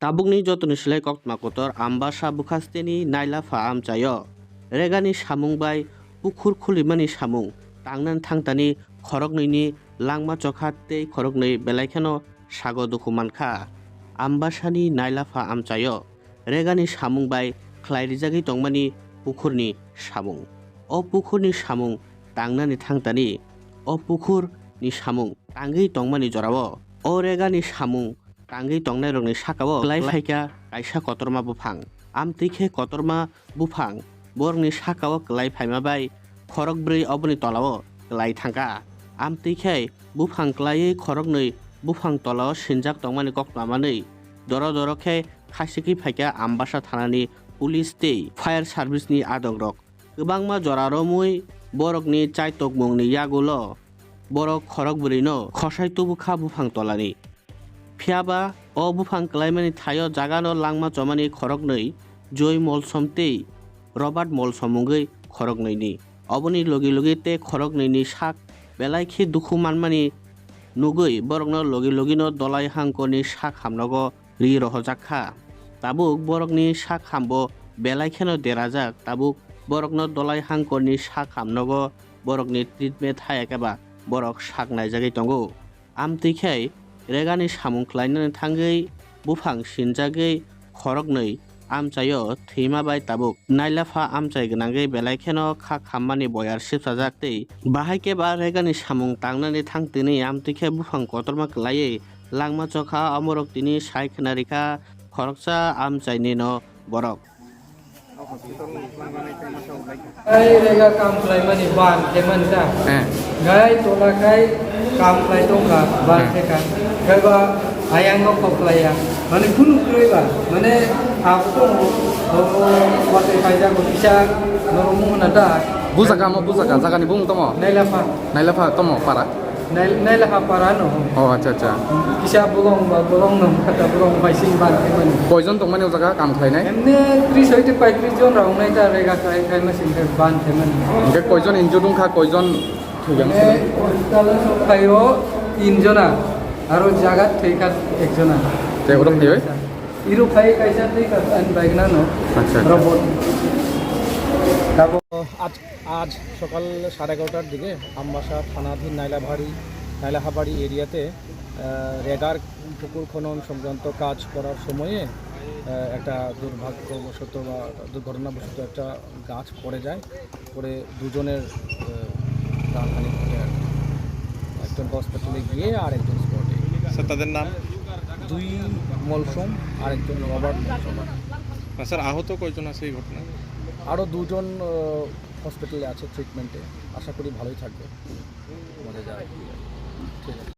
Tabungni jotoni silai koktma kotor Ambassa bukhasteni nailafa amchayo Regani Samung bai pukhur khulimani Samung Tangnani thangtani Khoroknwi Langma Chokha tei Khoroknwi belaikhano sago duku mankha Ambassani nailafa amchayo Regani Samung bai khlairijagui tongmani pukhurni Samung o pukhurni Samung Tangnani thangtani o pukhurni Samung tangui tongmani jorao o Regani Samung tangui tongnai rokni sakao klai phaika kaisa kotorma buphang amtwikhe kotorma buphang borokni sakao klai phaima bai khorokbrui oboni tolao klai thangka amtwikhe buphang klaiui khoroknwi buphang tolao sinjak tongmani koktwamani doro doro khe khasiki phaika Ambassa thanani police tei fire service ni adok rok kwbangma joraromui borokni chaitokmungni yagulo borok khorokbrui no khosai tubukha buphang tolani phiaba o buphang klaimani thayo jagano langma chomani Khoroknwi joi molsom tei Robert molsom mungui Khoroknwi ni oboni logi logi te Khoroknwi ni sak belai khe dukhu manmani nugui borokno logi logi no dolai hangkoni sak hamnogo ri rohojakha tabuk borokni sak hambo belai kheno derajak tabuk borokno dolai hangkoni sak hamnogo borokni treatment hayakeba borok sak naijagui tongo amtwikhe Regani Samung khlainani thangui buphang sinjagui Khoroknwi amchayo thima bai tabuk nailafa amchai gwnangui belai kheno kha khammani boyar sipsajak tei bahaike ba Regani Samung tangnani thangtini amtwikhe buphang kotorma klaiui Langma Chokha amorok tini sai khwnarikha khoroksa amchaini no borok Rega kam mani ban teman ta gai tola kai kam klai tongka ban theka gai ba ayang no koklaya mane kunu kroi ba mane aku to wate kaja ko bisa noromu nada busaka jagani bung tomo nailafa tomo para nailafa para no oh acha bisa bolong no kata bolong baising ban teman koijon tongmani jaga kam khlainai emne 30 jon raung nai ta rega kai masin ban teman ke koijon injudung kha koijon thugang hospital kayo 3 jona aro jagat theika 1 jona te orom thei iru phai kaisa theika an baigna no আচ্ছা robot আজ সকাল 11:30টার দিকে আম্বাসা থানাধীন নাইলাহাবাড়ি এরিয়াতে রেগার পুকুর খনন সংক্রান্ত কাজ করার সময়ে একটা দুর্ভাগ্যবশত বা দুর্ঘটনাবশত একটা গাছ পড়ে যায় পড়ে দুজনের প্রাণহানি ঘটে একজন হসপিটালে গিয়ে আর একজন স্পটে স্যার তাদের নাম 2 মলসম আর একজন রবার্ট মলসম স্যার আহত কয়জন আছে এই ঘটনায় আরও 2 জন হসপিটালে আছে ট্রিটমেন্টে আশা করি ভালোই থাকবে আমাদের যা ঠিক আছে